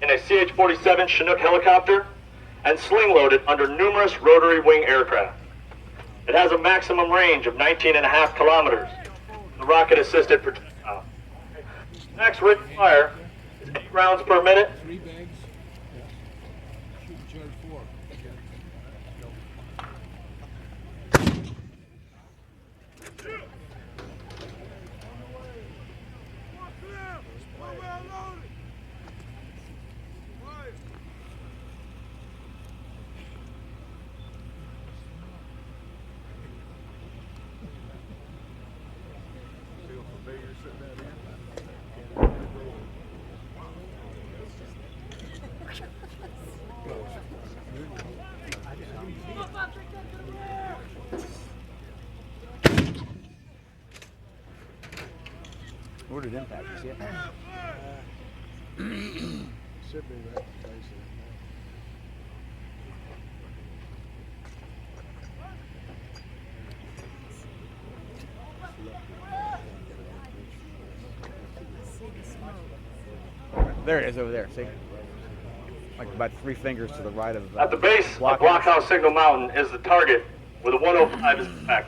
in a CH-47 Chinook helicopter and sling-loaded under numerous rotary wing aircraft. It has a maximum range of 19.5 kilometers. The rocket-assisted projectile. Max rate of fire is 8 rounds per minute. 3 bags. Yeah. Shooting charge 4. Where did impact? You see it? Should be right place. There it is over there. See? Like about 3 fingers to the right of At the base of Blockhouse Signal Mountain is the target where the 105 is impacting.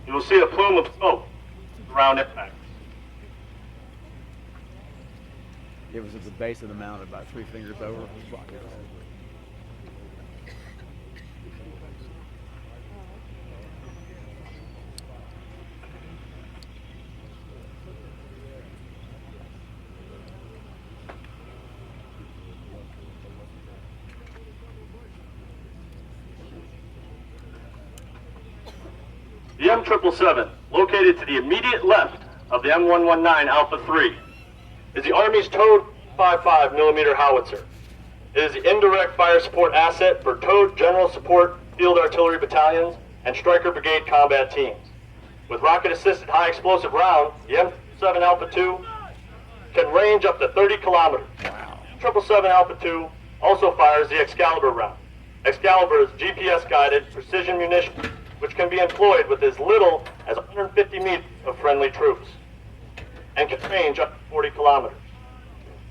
You will see a plume of smoke around impact. It was at the base of the mountain, about 3 fingers over. The M777, located to the immediate left of the M119 Alpha 3, is the Army's towed 55 millimeter howitzer. It is the indirect fire support asset for towed general support field artillery battalions and Stryker Brigade combat teams. With rocket-assisted high-explosive round, the M777 Alpha 2 can range up to 30 kilometers. Wow. 777 Alpha 2 also fires the Excalibur round. Excalibur is GPS-guided precision munition, which can be employed with as little as 150 meters of friendly troops and can range up to 40 kilometers.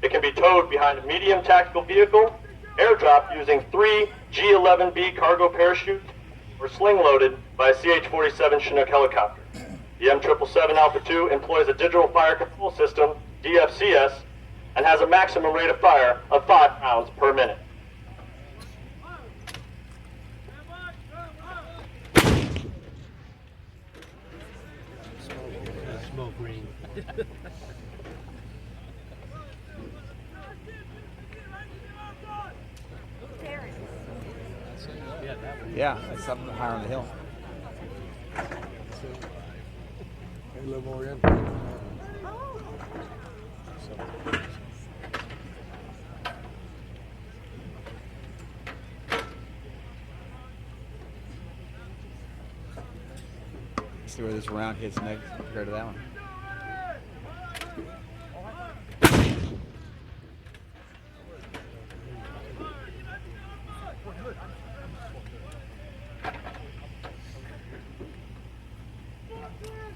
It can be towed behind a medium tactical vehicle, airdropped using 3 G-11B cargo parachutes, or sling-loaded by a CH-47 Chinook helicopter. The M777 Alpha 2 employs a digital fire control system, DFCS, and has a maximum rate of fire of 5 rounds per minute. Smoke ring. Yeah, it's up higher on the hill. A little more in. See where this round hits next compared to that one.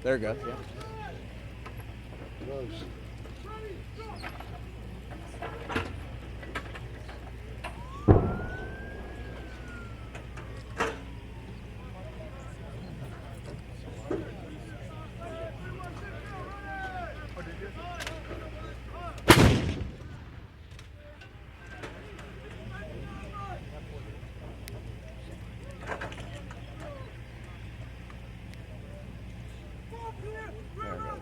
There it goes, yeah. Close. There it goes.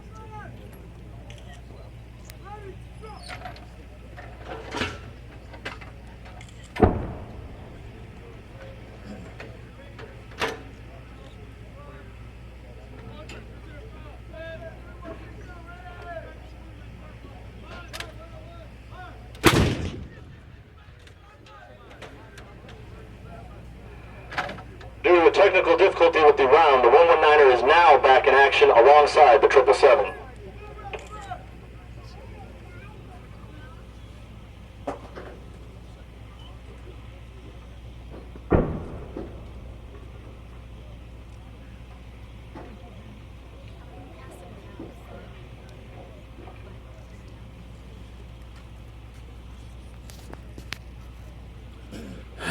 Due to a technical difficulty with the round, the 119er is now back in action alongside the 777.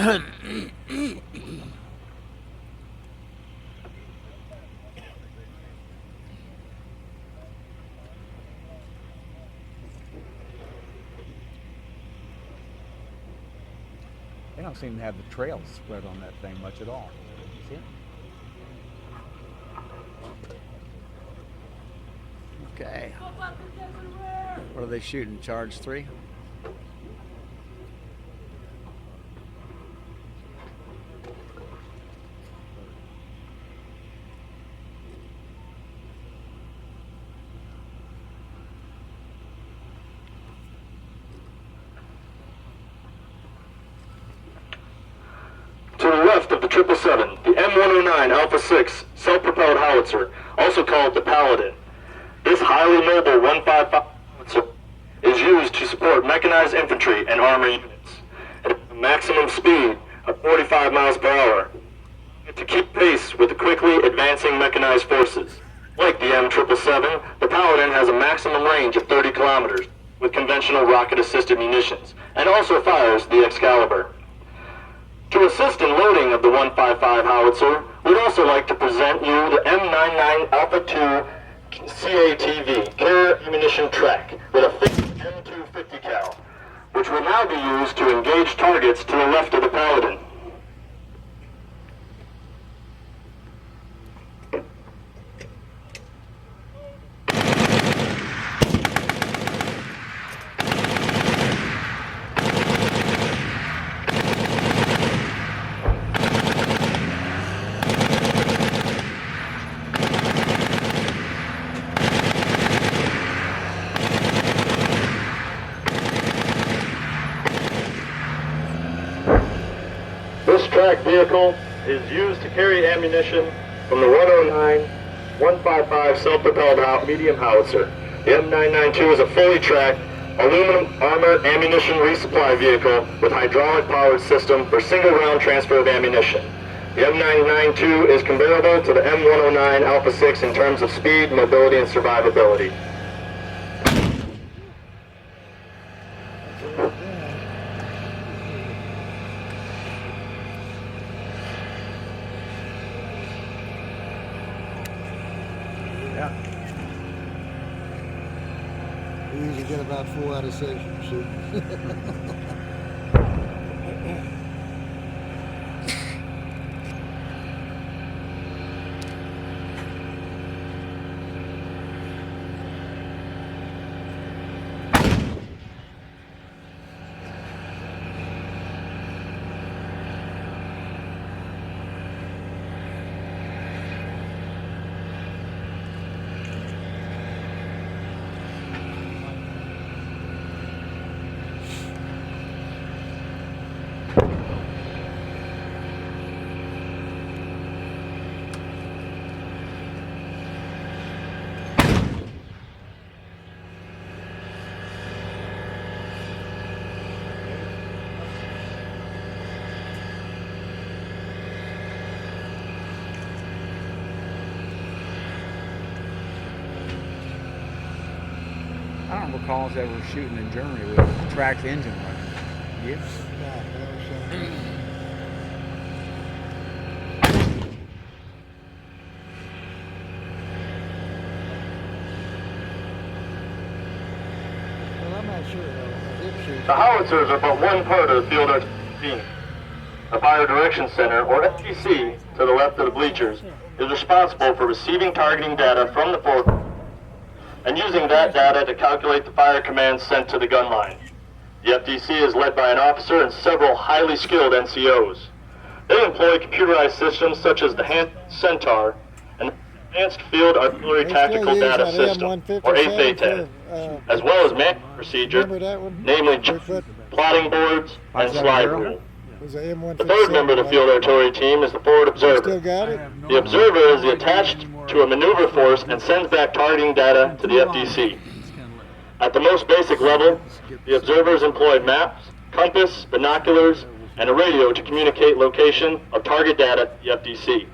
They don't seem to have the trails spread on that thing much at all. See it? Okay. What are they shooting? Charge 3? To the left of the 777, the M109 Alpha 6 self-propelled howitzer, also called the Paladin. This highly mobile 155 howitzer is used to support mechanized infantry and armor units at a maximum speed of 45 miles per hour to keep pace with the quickly advancing mechanized forces. Like the M777, the Paladin has a maximum range of 30 kilometers with conventional rocket-assisted munitions and also fires the Excalibur. To assist in loading of the 155 howitzer, we'd also like to present you the M99 Alpha 2 CATV, carrier ammunition track, with a fixed M250 cal, which will now be used to engage targets to the left of the Paladin. This track vehicle is used to carry ammunition from the 109 155 self-propelled medium howitzer. The M992 is a fully tracked aluminum armored ammunition resupply vehicle with hydraulic powered system for single round transfer of ammunition. The M992 is comparable to the M109 Alpha 6 in terms of speed, mobility, and survivability. Yeah. We usually get about 4 out of 6 shooting. I don't recall us ever shooting in Germany with a tracked engine running. You? Well, I'm not sure though. I did shoot. The howitzers are but one part of the field artillery team. The Fire Direction Center, or FTC, to the left of the bleachers, is responsible for receiving targeting data from the forward and using that data to calculate the fire commands sent to the gun line. The FTC is led by an officer and several highly skilled NCOs. They employ computerized systems such as the Centaur and the Advanced Field Artillery Tactical Data System, or AFATAD, as well as manual procedure, namely plotting boards and slide rule. The third member of the field artillery team is the forward observer. Still got it? The observer is attached to a maneuver force and sends back targeting data to the FDC. At the most basic level, the observers employ maps, compass, binoculars, and a radio to communicate location of target data to the FDC.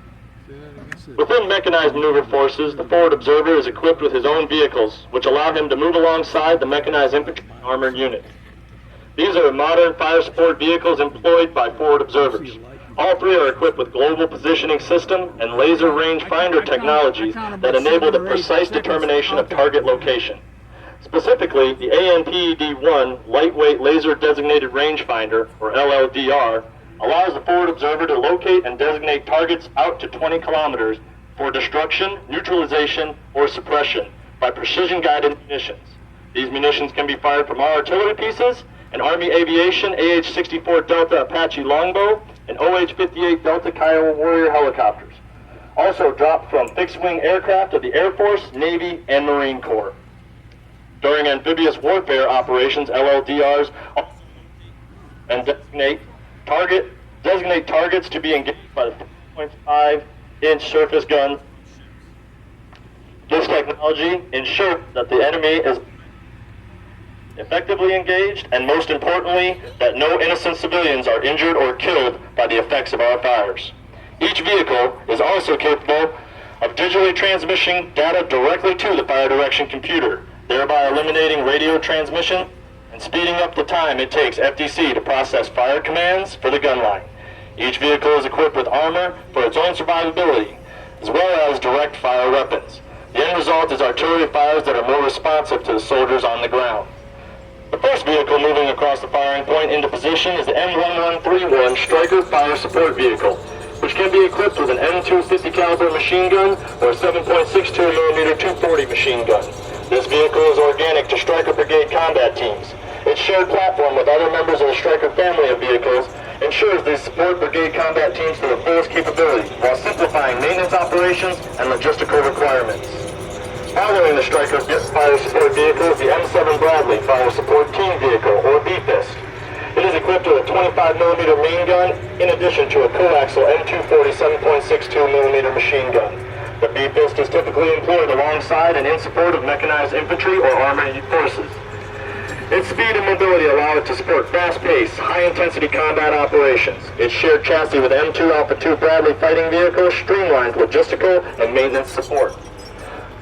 Within mechanized maneuver forces, the forward observer is equipped with his own vehicles, which allow him to move alongside the mechanized infantry and armored unit. These are modern fire support vehicles employed by forward observers. All three are equipped with global positioning system and laser range finder technologies that enable the precise determination of target location. Specifically, the ANPED-1 Lightweight Laser Designated Rangefinder, or LLDR, allows the forward observer to locate and designate targets out to 20 kilometers for destruction, neutralization, or suppression by precision-guided munitions. These munitions can be fired from our artillery pieces and Army Aviation AH-64 Delta Apache Longbow and OH-58 Delta Kiowa Warrior helicopters. Also dropped from fixed-wing aircraft of the Air Force, Navy, and Marine Corps. During amphibious warfare operations, LLDRs and designate targets to be engaged by the 3.5-inch surface gun. This technology ensures that the enemy is effectively engaged, and most importantly, that no innocent civilians are injured or killed by the effects of our fires. Each vehicle is also capable of digitally transmitting data directly to the fire direction computer, thereby eliminating radio transmission and speeding up the time it takes FDC to process fire commands for the gun line. Each vehicle is equipped with armor for its own survivability, as well as direct fire weapons. The end result is artillery fires that are more responsive to the soldiers on the ground. The first vehicle moving across the firing point into position is the M1131 Striker Fire Support Vehicle, which can be equipped with an M250 caliber machine gun or a 7.62mm 240 machine gun. This vehicle is organic to Stryker Brigade combat teams. Its shared platform with other members of the Stryker family of vehicles ensures they support brigade combat teams to their fullest capability while simplifying maintenance operations and logistical requirements. Following the Stryker Fire Support Vehicle is the M7 Bradley Fire Support Team Vehicle, or BFIST. It is equipped with a 25mm main gun in addition to a coaxial M240 7.62mm machine gun. The BFIST is typically employed alongside and in support of mechanized infantry or armored forces. Its speed and mobility allow it to support fast-paced, high-intensity combat operations. Its shared chassis with M2 Alpha 2 Bradley fighting vehicle streamlines logistical and maintenance support.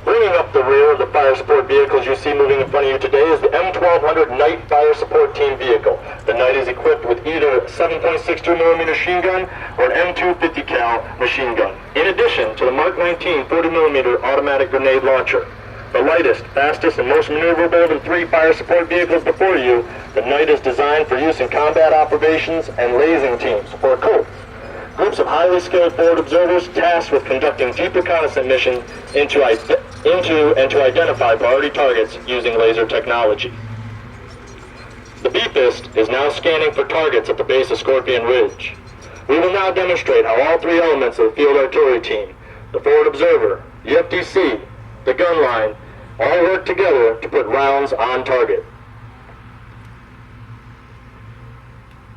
Bringing up the rear of the fire support vehicles you see moving in front of you today is the M1200 Knight Fire Support Team Vehicle. The Knight is equipped with either a 7.62mm machine gun or an M250 cal machine gun, in addition to the Mark 19 40mm automatic grenade launcher. The lightest, fastest, and most maneuverable of the three fire support vehicles before you, the Knight is designed for use in combat operations and lasing teams, or COLTs. Groups of highly skilled forward observers tasked with conducting deep reconnaissance missions into and to identify priority targets using laser technology. The BFIST is now scanning for targets at the base of Scorpion Ridge. We will now demonstrate how all three elements of the field artillery team, the forward observer, the FDC, the gun line, all work together to put rounds on target.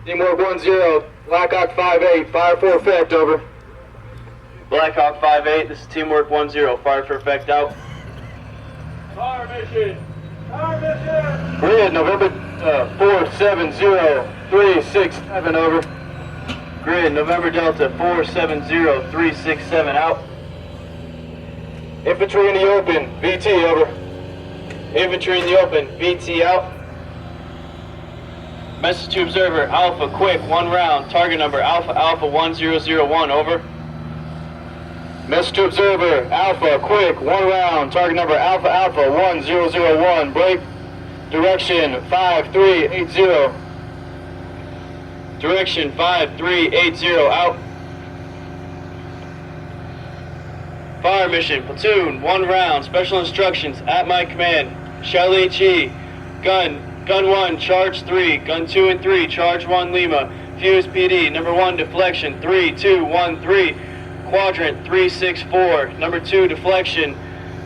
Teamwork 1-0, Blackhawk 5-8, fire for effect, over. Blackhawk 5-8, this is Teamwork 1-0, fire for effect, out. Fire mission! Fire mission! Grid, November 470367, over. Grid, November Delta 470367, out. Infantry in the open, VT, over. Infantry in the open, VT, out. Message to observer, Alpha, quick, 1 round, target number Alpha Alpha 1001, over. Message to observer, Alpha, quick, 1 round, target number Alpha Alpha 1001, break, direction 5380. Direction 5380, out. Fire mission, platoon, 1 round, special instructions, at my command, Shell HE, gun 1, charge 3, gun 2 and 3, charge 1 Lima, fuse PD, number 1 deflection, 3, 2, 1, 3, quadrant 364, number 2 deflection,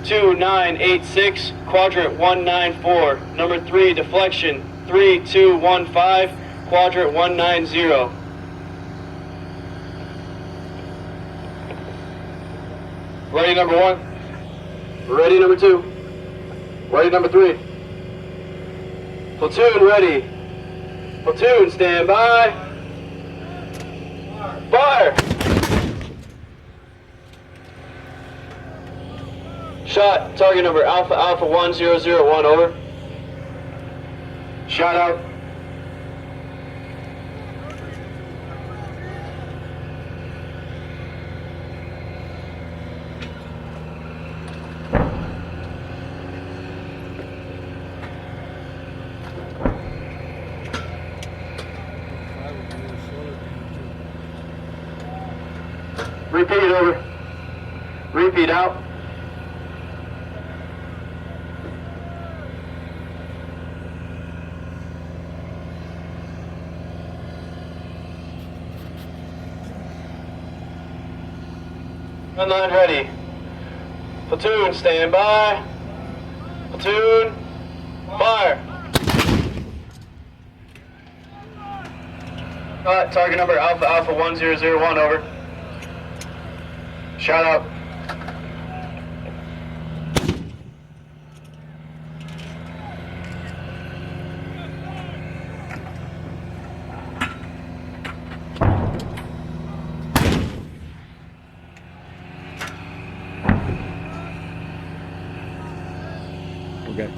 2986, quadrant 194, number 3 deflection, 3215, quadrant 190. Ready number 1. Ready number 2. Ready number 3. Platoon ready. Platoon stand by. Fire! Shot, target number Alpha Alpha 1001, over. Shot out. Repeat, over. Repeat, out. Gun line ready. Platoon, stand by. Platoon, fire. Target number Alpha Alpha 1001, over. Shout out. Okay.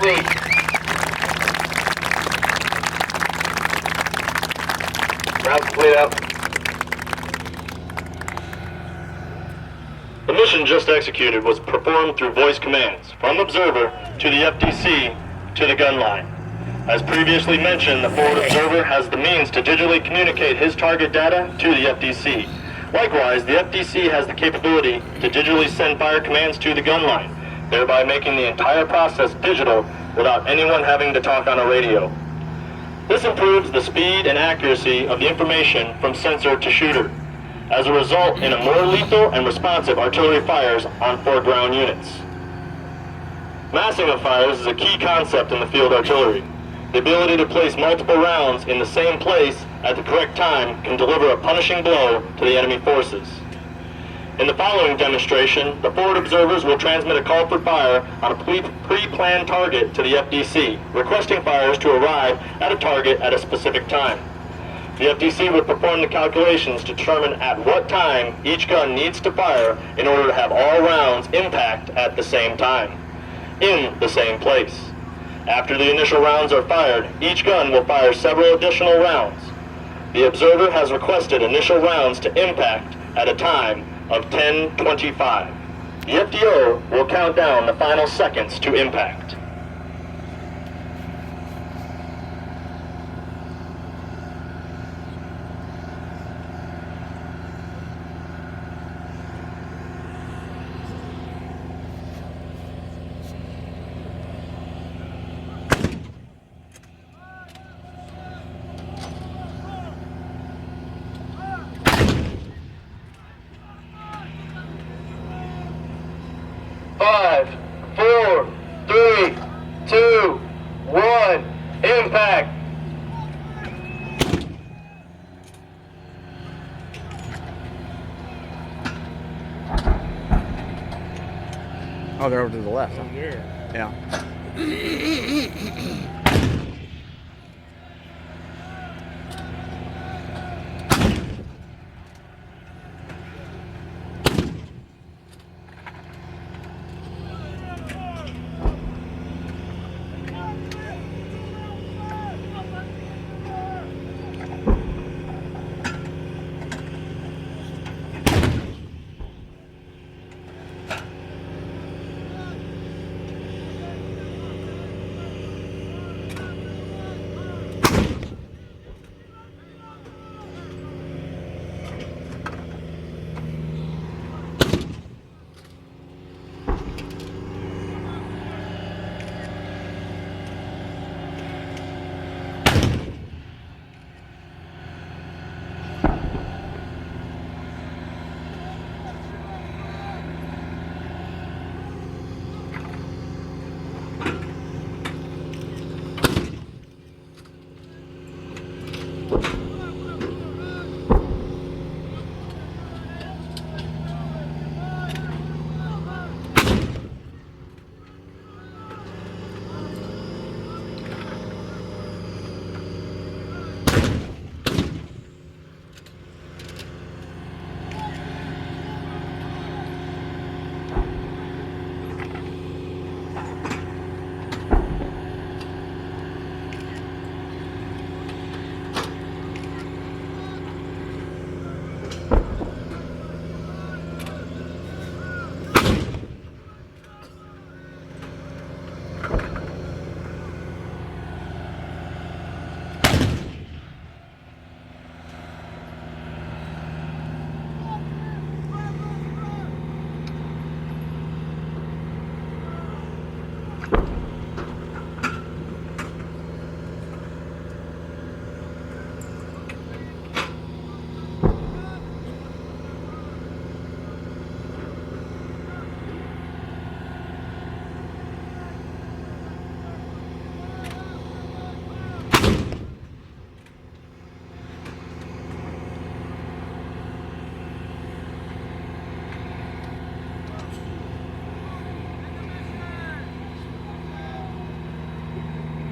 Wait. Round complete, out. The mission just executed was performed through voice commands from observer to the FDC to the gun line. As previously mentioned, the forward observer has the means to digitally communicate his target data to the FDC. Likewise, the FDC has the capability to digitally send fire commands to the gun line, thereby making the entire process digital without anyone having to talk on a radio. This improves the speed and accuracy of the information from sensor to shooter, as a result in a more lethal and responsive artillery fires on foreground units. Massing of fires is a key concept in the field artillery. The ability to place multiple rounds in the same place at the correct time can deliver a punishing blow to the enemy forces. In the following demonstration, the forward observers will transmit a call for fire on a pre-planned target to the FDC, requesting fires to arrive at a target at a specific time. The FDC would perform the calculations to determine at what time each gun needs to fire in order to have all rounds impact at the same time, in the same place. After the initial rounds are fired, each gun will fire several additional rounds. The observer has requested initial rounds to impact at a time of 10:25. The FDO will count down the final seconds to impact. 5, 4, 3, 2, 1, impact! Oh, they're over to the left. Huh? Yeah.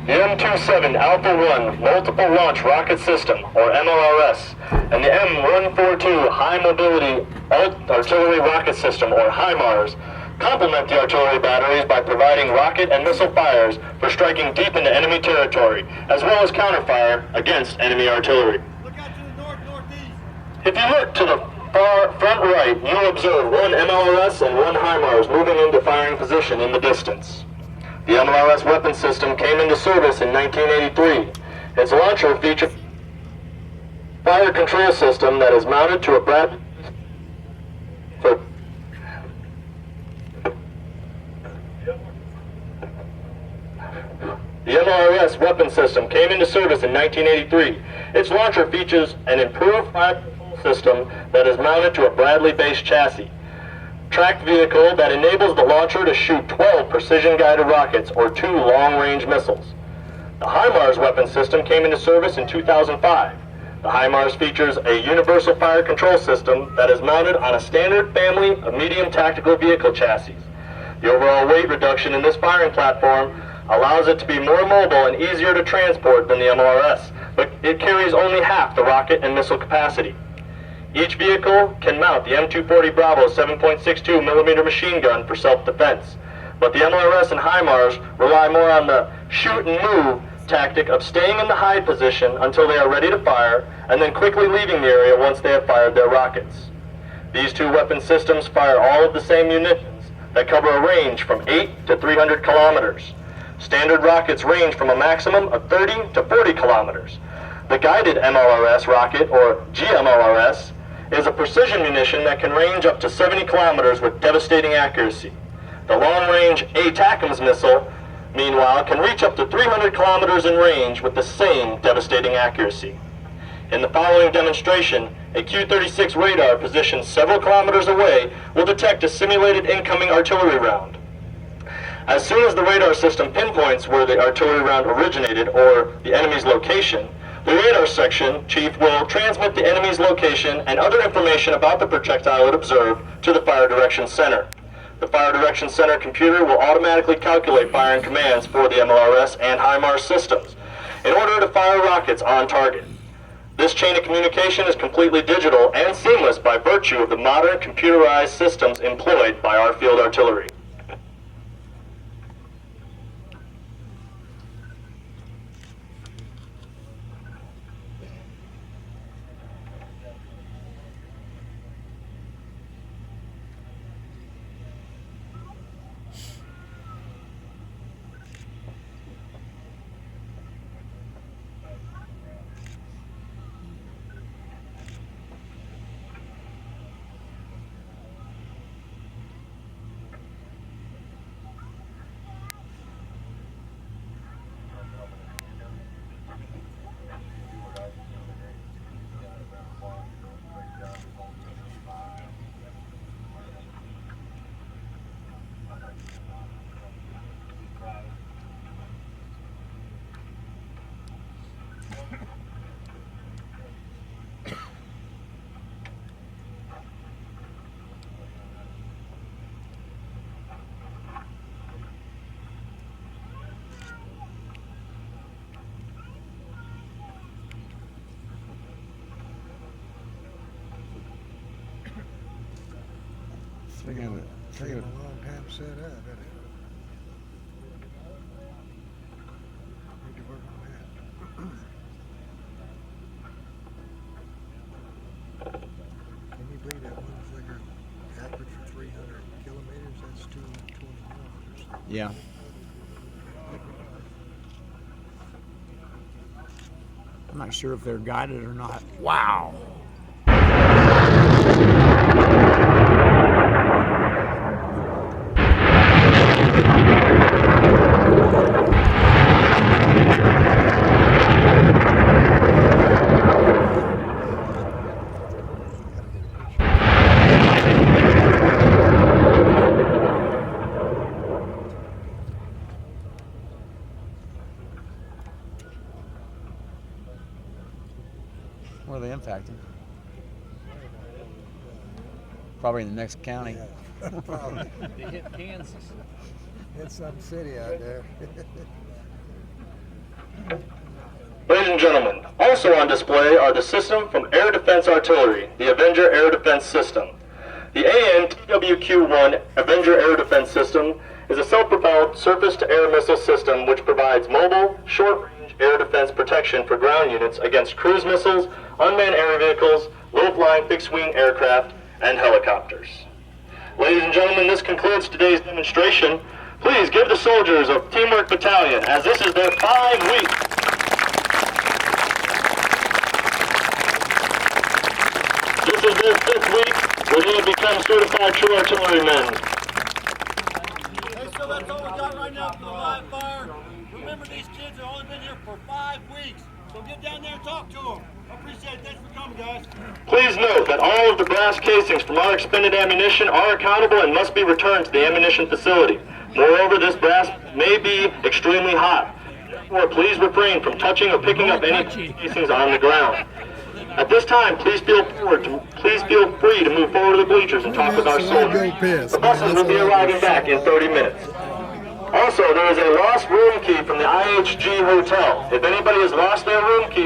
The M27 Alpha 1 Multiple Launch Rocket System, or MLRS, and the M142 High Mobility Artillery Rocket System, or HIMARS, complement the artillery batteries by providing rocket and missile fires for striking deep into enemy territory, as well as counterfire against enemy artillery. Look out to the north-northeast. If you look to the far front right, you'll observe one MLRS and one HIMARS moving into firing position in the distance. The MLRS weapon system came into service in 1983. Its launcher featured a fire control system that is mounted to a The MLRS weapon system came into service in 1983. Its launcher features an improved fire control system that is mounted to a Bradley-based chassis. Tracked vehicle that enables the launcher to shoot 12 precision-guided rockets or 2 long-range missiles. The HIMARS weapon system came into service in 2005. The HIMARS features a universal fire control system that is mounted on a standard family of medium tactical vehicle chassis. The overall weight reduction in this firing platform allows it to be more mobile and easier to transport than the MLRS, but it carries only half the rocket and missile capacity. Each vehicle can mount the M240 Bravo 7.62 millimeter machine gun for self-defense, but the MLRS and HIMARS rely more on the shoot and move tactic of staying in the hide position until they are ready to fire, and then quickly leaving the area once they have fired their rockets. These two weapon systems fire all of the same munitions, that cover a range from 8 to 300 kilometers. Standard rockets range from a maximum of 30 to 40 kilometers. The guided MLRS rocket, or GMLRS, is a precision munition that can range up to 70 kilometers with devastating accuracy. The long-range ATACMS missile, meanwhile, can reach up to 300 kilometers in range with the same devastating accuracy. In the following demonstration, a Q-36 radar positioned several kilometers away will detect a simulated incoming artillery round. As soon as the radar system pinpoints where the artillery round originated or the enemy's location, the radar section chief will transmit the enemy's location and other information about the projectile it observed to the Fire Direction Center. The Fire Direction Center computer will automatically calculate firing commands for the MLRS and HIMARS systems in order to fire rockets on target. This chain of communication is completely digital and seamless by virtue of the modern computerized systems employed by our field artillery. Taking a long time to set up, isn't it? Need to work on that. Can you believe that one flicker accurate for 300 kilometers? That's 220 kilometers. Yeah. I'm not sure if they're guided or not. Wow. Where are they impacting? Probably in the next county. Probably. They hit Kansas. It's some city out there. Ladies and gentlemen, also on display are the system from Air Defense Artillery, the Avenger Air Defense System. The AN-TWQ-1 Avenger Air Defense System is a self-propelled surface-to-air missile system which provides mobile, short-range air defense protection for ground units against cruise missiles, unmanned air vehicles, low-flying fixed-wing aircraft, and helicopters. Ladies and gentlemen, this concludes today's demonstration. Please give the soldiers of Teamwork Battalion, as this is their 5-week. This is their 5th week where they have become certified true artillerymen. Hey, so that's all we got right now for the live fire. Remember, these kids have only been here for 5 weeks, so get down there and talk to them. I appreciate it. Thanks for coming, guys. Please note that all of the brass casings from our expended ammunition are accountable and must be returned to the ammunition facility. Moreover, this brass may be extremely hot. Therefore, please refrain from touching or picking up any casings on the ground. At this time, please feel free to move forward to the bleachers and talk with our soldiers. The buses will be arriving back in 30 minutes. Also, there is a lost room key from the IHG Hotel. If anybody has lost their room key,